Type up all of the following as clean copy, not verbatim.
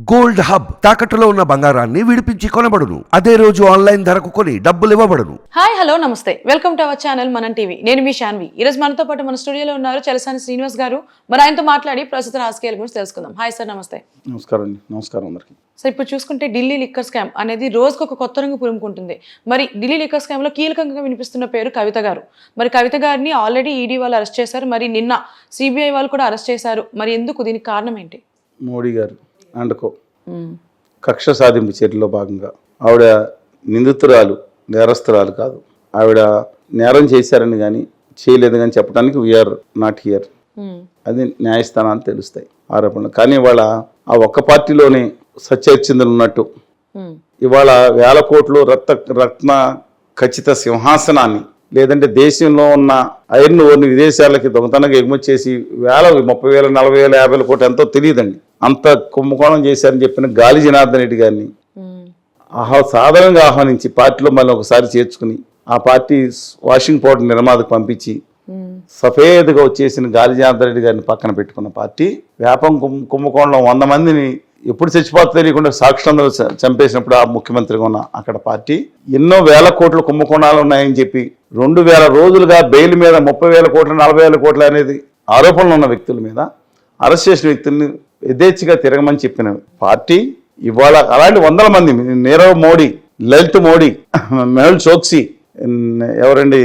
Gold hub తాకట్టులో ఉన్న బంగారాన్ని విడిపించి కొనబడును. అదే రోజు ఆన్లైన్ ధరకు కొని డబ్బులు ఇవ్వబడును. హాయ్ హలో నమస్తే, వెల్కమ్ టు అవర్ ఛానల్ మనం టీవీ. నేను మీ శాన్వి. ఈ రోజు మనతో పాటు మన స్టూడియోలో ఉన్నారు చలసాని శ్రీనివాస్ గారు. మరి ఆయనతో మాట్లాడి ప్రస్తుత రాజకీయాల గురించి తెలుసుకుందాం. హాయ్ సార్, నమస్తే. నమస్కారం అండి. నమస్కారం అందరికి. సో ఇప్పుడు చూసుకుంటే ఢిల్లీ లిక్కర్ స్కామ్ అనేది రోజుకు ఒక కొత్త రంగు పులుముకుంటుంది. మరి ఢిల్లీ లిక్కర్ స్కామ్ లో కీలకంగా వినిపిస్తున్న పేరు కవిత గారు. మరి కవిత గారిని ఆల్రెడీ ఈడీ వాళ్ళు అరెస్ట్ చేశారు, మరి నిన్న సిబిఐ వాళ్ళు కూడా అరెస్ట్ చేశారు. మరి ఎందుకు, దీనికి కారణం ఏంటి? మోడీ గారు అండకో కక్ష సాధింపు చర్యలో భాగంగా ఆవిడ నిందితురాలు, నేరస్తురాలు కాదు. ఆవిడ నేరం చేశారని కానీ చేయలేదు కానీ చెప్పడానికి వీఆర్ నాట్ హియర్. అది న్యాయస్థానాన్ని తెలుస్తాయి ఆరోపణలు. కానీ ఇవాళ ఆ ఒక్క పార్టీలోనే సత్యహరిశ్చంద్రులు ఉన్నట్టు ఇవాళ వేల కోట్లు రత్న ఖచ్చిత సింహాసనాన్ని, లేదంటే దేశంలో ఉన్న ఐరన్ ఓర్ని విదేశాలకి దొంగతనంగా ఎగుమతి చేసి 30,000, 40,000, 50,000 కోట్లు ఎంతో తెలియదండి, అంత కుంభకోణం చేశారని చెప్పిన గాలి జనార్దన్ రెడ్డి గారిని సాధారణంగా ఆహ్వానించి పార్టీలో మళ్ళీ ఒకసారి చేర్చుకుని ఆ పార్టీ వాషింగ్ పౌడర్ నిర్మాతకు పంపించి సఫేద్గా వచ్చేసిన గాలి జనార్దన్ రెడ్డి గారిని పక్కన పెట్టుకున్న పార్టీ వ్యాపం కుంభకోణంలో 100 మందిని ఎప్పుడు చచ్చిపోతే తెలియకుండా సాక్షులందరూ చంపేసినప్పుడు ఆ ముఖ్యమంత్రిగా ఉన్న అక్కడ పార్టీ ఎన్నో వేల కోట్ల కుంభకోణాలు ఉన్నాయని చెప్పి 2,000 రోజులుగా బెయిల్ మీద 30,000 కోట్లు 40,000 కోట్లు అనేది ఆరోపణలు ఉన్న వ్యక్తుల మీద అరెస్ట్ చేసిన వ్యక్తుల్ని యథేచ్ఛగా తిరగమని చెప్పిన పార్టీ ఇవాళ అలాంటి 100 మంది, నీరవ్ మోడీ, లలిత్ మోడీ, మెహుల్ చోక్సీ, ఎవరండి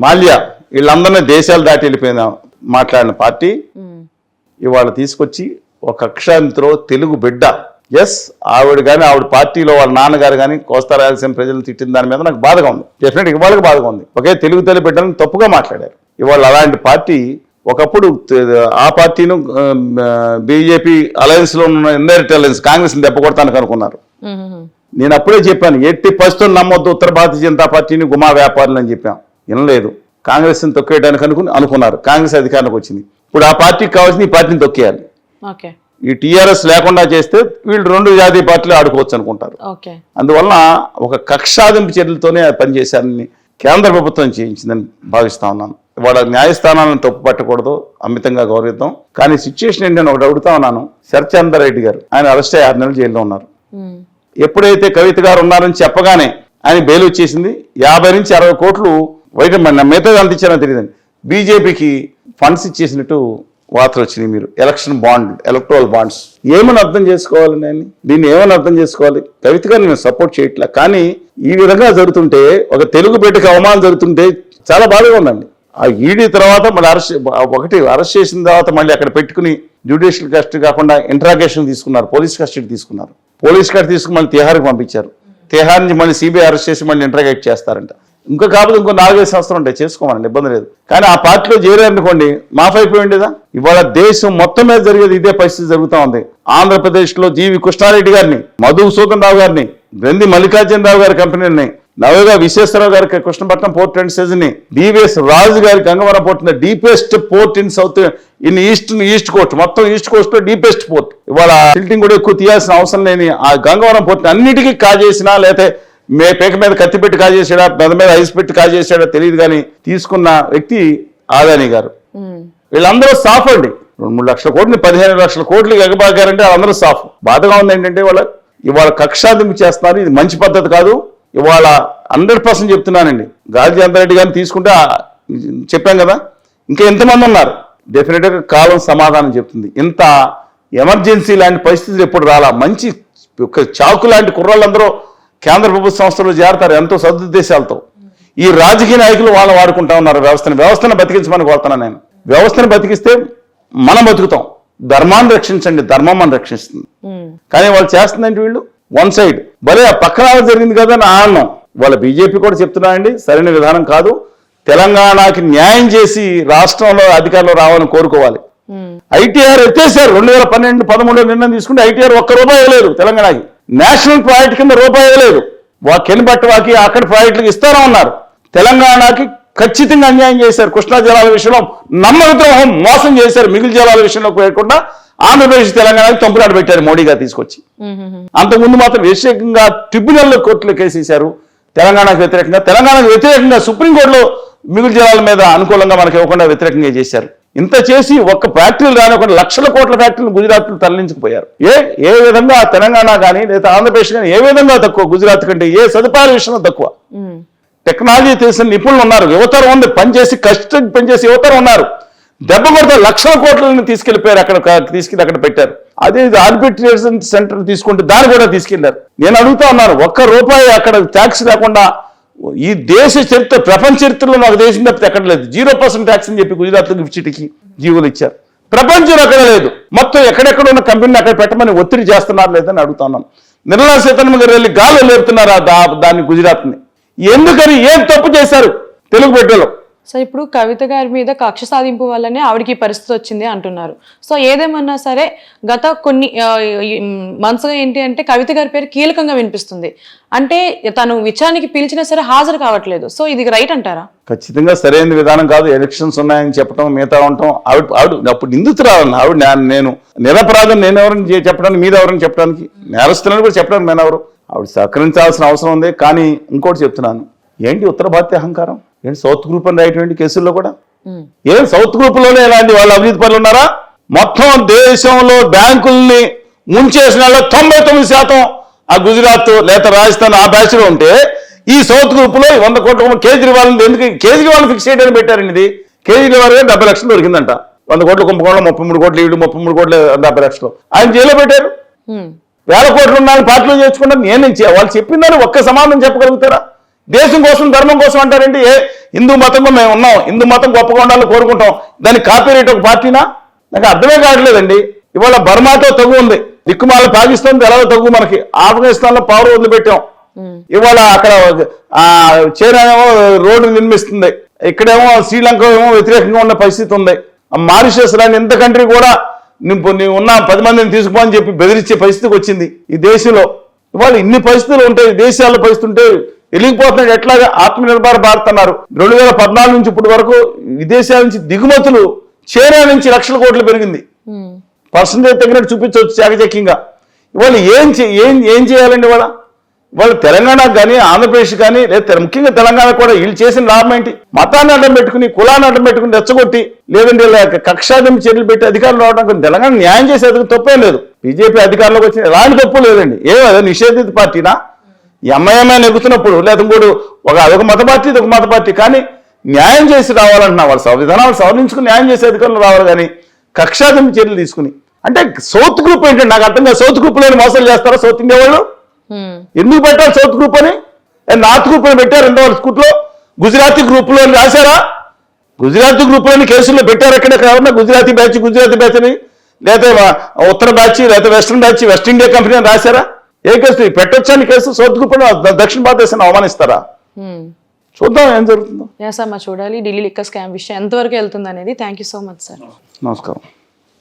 మాల్యా, వీళ్ళందరినీ దేశాలు దాటి వెళ్ళిపోయిన మాట్లాడిన పార్టీ ఇవాళ తీసుకొచ్చి ఒక కక్షాంతరో తెలుగు బిడ్డ, ఎస్ ఆవిడ కానీ ఆవిడ పార్టీలో వాళ్ళ నాన్నగారు కానీ కోస్తా రాయలసీమ ప్రజలను తిట్టిన దాని మీద నాకు బాధగా ఉంది. డెఫినెట్గా ఇవాళకి బాధగా ఉంది. ఒకే తెలుగు తల్లి బిడ్డలను తప్పుగా మాట్లాడారు. ఇవాళ అలాంటి పార్టీ ఒకప్పుడు ఆ పార్టీను బీజేపీ అలయన్స్లో ఉన్న ఇండైరెక్ట్ అలయన్స్ కాంగ్రెస్ని దెబ్బ కొడతానికి అనుకున్నారు. నేను అప్పుడే చెప్పాను, ఎట్టి పరిస్థితులు నమ్మొద్దు ఉత్తర భారతీయ జనతా పార్టీని గుమా వ్యాపారులు అని చెప్పాం. వినలేదు. కాంగ్రెస్ని తొక్కేయడానికి అనుకున్నారు. కాంగ్రెస్ అధికారంలోకి వచ్చింది. ఇప్పుడు ఆ పార్టీకి కావాల్సిన ఈ పార్టీని తొక్కేయాలి. ఈ టీఆర్ఎస్ లేకుండా చేస్తే వీళ్ళు 2 జాతీయ పార్టీలు ఆడుకోవచ్చు అనుకుంటారు. అందువల్ల ఒక కక్షాదింపు చర్యలతోనే పనిచేశారని కేంద్ర ప్రభుత్వం చేయించిందని భావిస్తా ఉన్నాను. వాళ్ళ న్యాయస్థానాలను తప్పు పట్టకూడదు, అమితంగా గౌరవిద్దాం. కానీ సిచ్యువేషన్ ఏంటి అని ఒకటి అడుగుతా ఉన్నాను. శరత్చంద్ర రెడ్డి గారు ఆయన అరెస్ట్ అయ్యి 6 నెలలు జైల్లో ఉన్నారు. ఎప్పుడైతే కవిత గారు ఉన్నారని చెప్పగానే ఆయన బెయిల్ వచ్చేసింది. 50 నుంచి 60 కోట్లు బయట మిగతా అంత ఇచ్చారని తెలియదండి. బీజేపీకి ఫండ్స్ ఇచ్చేసినట్టు వార్తలు వచ్చినాయి. మీరు ఎలక్ట్రల్ బాండ్స్ ఏమని అర్థం చేసుకోవాలి? దీన్ని ఏమని అర్థం చేసుకోవాలి? కవిత గారిని మేము సపోర్ట్ చేయట్లే, కానీ ఈ విధంగా జరుగుతుంటే, ఒక తెలుగు బిడ్డకి అవమానం జరుగుతుంటే చాలా బాధగా ఉందండి. ఆ ఈడీ తర్వాత మళ్ళీ అరెస్ట్ చేసిన తర్వాత మళ్ళీ అక్కడ పెట్టుకుని జ్యుడిషియల్ కస్టడీ కాకుండా ఇంట్రాగేషన్ తీసుకున్నారు, పోలీస్ కస్టడీ తీసుకున్నారు. పోలీస్ కస్టడీ తీసుకుని మళ్ళీ తిహార్కి పంపించారు. తిహార్ నుంచి మళ్ళీ సిబిఐ అరెస్ట్ చేసి మళ్ళీ ఇంట్రాగేట్ చేస్తారంట. ఇంకా కాకపోతే ఇంకో 4-5 సంవత్సరాలు ఉంటాయి, చేసుకోమనండి, ఇబ్బంది లేదు. కానీ ఆ పార్టీలో చేరారనుకోండి మాఫ్ అయిపోయి ఉండేదా? ఇవాళ దేశం మొత్తం మీద జరిగేది ఇదే పరిస్థితి జరుగుతూ ఉంది. ఆంధ్రప్రదేశ్లో జీవి కృష్ణారెడ్డి గారిని, మధుసూదన్ రావు గారిని, గ్రంథి మల్లికార్జునరావు గారి కంపెనీని, నవగా విశ్వేశ్వరరావు గారికి కృష్ణపట్నం పోర్ట్ అండ్ సెజ్ని, డివిఎస్ రాజు గారి Gangavaram port, deepest port in south in east Coast, మొత్తం ఈస్ట్ కోస్ట్ లో డీపెస్ట్ పోర్ట్. ఇవాళ సిల్టింగ్ కూడా ఎక్కువ తీయాల్సిన అవసరం లేని ఆ గంగవరం పోర్ట్ అన్నిటికీ కాజేసినా, లేకపోతే పేక మీద కత్తి పెట్టి కాజేసాడా, మెద మీద ఐస్ పెట్టి కాజేసాడా తెలియదు, కానీ తీసుకున్న వ్యక్తి ఆదాని గారు. వీళ్ళందరూ సాఫ్ అండి. 2-3 లక్షల కోట్లు 15 లక్షల కోట్లు ఎగబాగారంటే వాళ్ళందరూ సాఫ్. బాధగా ఉంది ఏంటంటే ఇవాళ కక్షాదింపు చేస్తున్నారు. ఇది మంచి పద్ధతి కాదు. ఇవాళ 100% చెప్తున్నానండి. గాలి జనార్దన్ రెడ్డి గారిని తీసుకుంటే చెప్పాం కదా, ఇంకా ఎంతమంది ఉన్నారు? డెఫినెట్గా కాలం సమాధానం చెప్తుంది. ఇంత ఎమర్జెన్సీ లాంటి పరిస్థితులు ఎప్పుడు రాలా. మంచి చాకు లాంటి కుర్రాళ్ళందరూ కేంద్ర ప్రభుత్వ సంస్థలు చేరతారు ఎంతో సదుద్దేశాలతో. ఈ రాజకీయ నాయకులు వాళ్ళు వాడుకుంటా ఉన్నారు వ్యవస్థను బతికించమని కోరుతున్నాను నేను. వ్యవస్థను బతికిస్తే మనం బతుకుతాం. ధర్మాన్ని రక్షించండి, ధర్మం మనం రక్షిస్తుంది. కానీ వాళ్ళు చేస్తుందంటే వీళ్ళు వన్ సైడ్ భలే పక్కన జరిగింది కదా అని ఆనందం. వాళ్ళ బీజేపీ కూడా చెప్తున్నారండి, సరైన విధానం కాదు. తెలంగాణకి న్యాయం చేసి రాష్ట్రంలో అధికారంలో రావాలని కోరుకోవాలి. ఐటీఆర్ ఎత్తేసారు. 2012-13 నిర్ణయం తీసుకుంటే ఐటీఆర్ ₹1 ఇవ్వలేదు తెలంగాణకి. నేషనల్ ప్రాజెక్ట్ కింద రూపాయి ఇవ్వలేదు. కెనిపట్వాకి అక్కడ ప్రాజెక్టులకు ఇస్తారా ఉన్నారు. తెలంగాణకి ఖచ్చితంగా అన్యాయం చేశారు. కృష్ణా జలాల విషయంలో నమ్మకద్రోహం, మోసం చేశారు. మిగిలిన జలాల విషయంలో పోయకుండా ఆంధ్రప్రదేశ్ తెలంగాణకి తొంపులాట పెట్టారు మోడీ గారు తీసుకొచ్చి. అంతకుముందు మాత్రం వ్యతిరేకంగా ట్రిబ్యునల్లో కోర్టులో కేసేశారు తెలంగాణకు వ్యతిరేకంగా. తెలంగాణకు వ్యతిరేకంగా సుప్రీంకోర్టులో మిగులు జలాల మీద అనుకూలంగా మనకి ఇవ్వకుండా వ్యతిరేకంగా చేశారు. ఇంత చేసి ఒక్క ఫ్యాక్టరీలు రానివ్వకుండా లక్షల కోట్ల ఫ్యాక్టరీలు గుజరాత్లో తరలించుకుపోయారు. ఏ విధంగా తెలంగాణ కానీ లేదా ఆంధ్రప్రదేశ్ కానీ ఏ విధంగా తక్కువ గుజరాత్ కంటే, ఏ సదుపాయాల విషయంలో తక్కువ. టెక్నాలజీ తెలిసిన నిపుణులు ఉన్నారు, యువతరం ఉంది, పనిచేసి కష్టం పనిచేసి యువతరం ఉన్నారు. దెబ్బ కొడితే లక్షల కోట్లని తీసుకెళ్లిపోయారు, అక్కడ పెట్టారు. అదే ఆర్బిట్రేషన్ సెంటర్ తీసుకుంటే దాన్ని కూడా తీసుకెళ్లారు. నేను అడుగుతా ఉన్నాను, ₹1 అక్కడ ట్యాక్స్ లేకుండా ఈ దేశ చరిత్ర, ప్రపంచ చరిత్రలో నాకు దేశం తప్పితే ఎక్కడ లేదు. 0% ట్యాక్స్ అని చెప్పి గుజరాత్లో గిఫ్ట్ సిటీకి జీవోలు ఇచ్చారు. ప్రపంచంలో అక్కడ లేదు. మొత్తం ఎక్కడెక్కడ ఉన్న కంపెనీని అక్కడ పెట్టమని ఒత్తిడి చేస్తున్నారు లేదని అడుగుతున్నాను. నిర్మలా సీతారామన్ గారు వెళ్ళి గాల్లో లేపుతున్నారు దాన్ని గుజరాత్ని. ఎందుకని ఏం తప్పు చేశారు తెలుగు బిడ్డలు? సో ఇప్పుడు కవిత గారి మీద కక్ష సాధింపు వల్లనే ఆవిడకి ఈ పరిస్థితి వచ్చింది అంటున్నారు. సో ఏదేమన్నా సరే గత కొన్ని మంత్స్గా ఏంటి అంటే కవిత గారి పేరు కీలకంగా వినిపిస్తుంది. అంటే తను విచారణకి పిలిచినా సరే హాజరు కావట్లేదు. సో ఇది రైట్ అంటారా? ఖచ్చితంగా సరైన విధానం కాదు. ఎలక్షన్స్ ఉన్నాయని చెప్పడం, మిగతా ఉండటం. ఆవిడ అప్పుడు నిందితురాలని ఆవిడ, నేను నిరపరాధం, నేను ఎవరిని చెప్పడానికి, మీద ఎవరిని చెప్పడానికి, నేరస్తులని కూడా చెప్పడానికి నేను ఎవరు? ఆవిడ సహకరించాల్సిన అవసరం ఉంది. కానీ ఇంకోటి చెప్తున్నాను, ఏంటి ఉత్తర భారతీయ అహంకారం? ఏంటి సౌత్ గ్రూప్ అని రాయటువంటి కేసుల్లో కూడా? ఏం సౌత్ గ్రూప్ లోనే ఇలాంటి వాళ్ళు అవినీతి పనులు ఉన్నారా? మొత్తం దేశంలో బ్యాంకుల్ని ముంచేసిన 99% ఆ గుజరాత్ లేదా రాజస్థాన్ ఆ బ్యాచ్ లో ఉంటే, ఈ సౌత్ గ్రూప్ లో 100 కోట్ల కేజ్రీవాల్ ఎందుకు కేజ్రీవాల్ ఫిక్స్ చేయడానికి పెట్టారండి? ఇది కేజ్రీవాల్ 70 లక్షలు దొరికిందంట. 100 కోట్ల కుంభకోణం, 33 కోట్లు ఈడు, 33 కోట్ల 70 లక్షలు ఆయన జైల్లో పెట్టారు. 1000 కోట్లు ఉన్నాయని పార్టీలో చేర్చుకుంటారు. వాళ్ళు చెప్పిందని ఒక్క సమాధానం చెప్పగలుగుతారా? దేశం కోసం, ధర్మం కోసం అంటారండి. హిందూ మతంగా మేము ఉన్నాం, హిందూ మతం గొప్పగా ఉండాలని కోరుకుంటాం, దాన్ని కాపీరేట్ ఒక పార్టీనా? నాకు అర్థమే కావట్లేదండి. ఇవాళ బర్మాతో తగు ఉంది, దిక్కుమాల పాకిస్తాన్ ఎలాగో తగు, మనకి ఆఫ్ఘనిస్తాన్ లో పవర్ వదిలిపెట్టాం. ఇవాళ అక్కడ చైనా ఏమో రోడ్డు నిర్మిస్తుంది, ఇక్కడేమో శ్రీలంక ఏమో వ్యతిరేకంగా ఉన్న పరిస్థితి ఉంది. మారిషస్ లాంటి ఎంత కంట్రీ కూడా నీవు ఉన్న 10 మందిని తీసుకుపోని చెప్పి బెదిరించే పరిస్థితికి వచ్చింది ఈ దేశంలో. ఇవాళ ఇన్ని పరిస్థితులు ఉంటాయి, దేశాల్లో పరిస్థితి ఉంటే వెళ్ళిపోతున్నాడు. ఎట్లాగా ఆత్మనిర్భర భారత్ అన్నారు. 2014 నుంచి ఇప్పటి వరకు విదేశాల నుంచి దిగుమతులు చైనా నుంచి లక్షల కోట్లు పెరిగింది. పర్సంటేజ్ తగ్గినట్టు చూపించవచ్చు చాకచక్యంగా. ఇవాళ ఏం చేయాలండి? వాళ్ళు తెలంగాణకు కానీ, ఆంధ్రప్రదేశ్ కానీ, లేదా ముఖ్యంగా తెలంగాణ కూడా వీళ్ళు చేసిన లాభం ఏంటి? మతాన్ని అడ్డం పెట్టుకుని, కులాన్ని అడ్డం పెట్టుకుని రెచ్చగొట్టి, లేదంటే కక్షాదింపు చర్యలు పెట్టి అధికారులు రావడం, తెలంగాణ న్యాయం చేసేందుకు తప్పేం లేదు. బీజేపీ అధికారంలోకి వచ్చిన ఎలాంటి తప్పు లేదండి. ఏమో నిషేధిత పార్టీనా? ఎంఐఎంఐ నెగ్గుతున్నప్పుడు లేదా అదొక మత పార్టీ, ఇదొక మత పార్టీ, కానీ న్యాయం చేసి రావాలంటున్నా. వాళ్ళ సంవిధానాలు సవరించుకుని న్యాయం చేసే అధికారులు రావాలి, కానీ కక్షాదింపు చర్యలు తీసుకుని. అంటే సౌత్ గ్రూప్ ఏంటంటే నాకు అర్థం కాదు. సౌత్ గ్రూప్ లోని మోసాలు చేస్తారా సౌత్ ఇండియా వాళ్ళు? ఎందుకు పెట్టారు సౌత్ గ్రూప్ అని? నార్త్ గ్రూప్ అని పెట్టారు 2000 గుజరాతీ గ్రూప్ లో రాశారా? గుజరాతీ గ్రూప్ లోని కేసుల్లో పెట్టారు. ఎక్కడెక్కడ గుజరాతీ బ్యాచ్ అని, లేదా ఉత్తర బ్యాచ్, లేదా western batch, west India company అని రాశారా? ఏ కేసు పెట్టొచ్చని కేసు? సౌత్ గ్రూప్ దక్షిణ భారతదేశాన్ని అవమానిస్తారా? చూద్దాం ఏం జరుగుతుందో. చూడాలి ఢిల్లీ లిక్కర్ స్కామ్ విషయం ఎంతవరకు వెళ్తుంది అనేది. Thank you so much sir. నమస్కారం.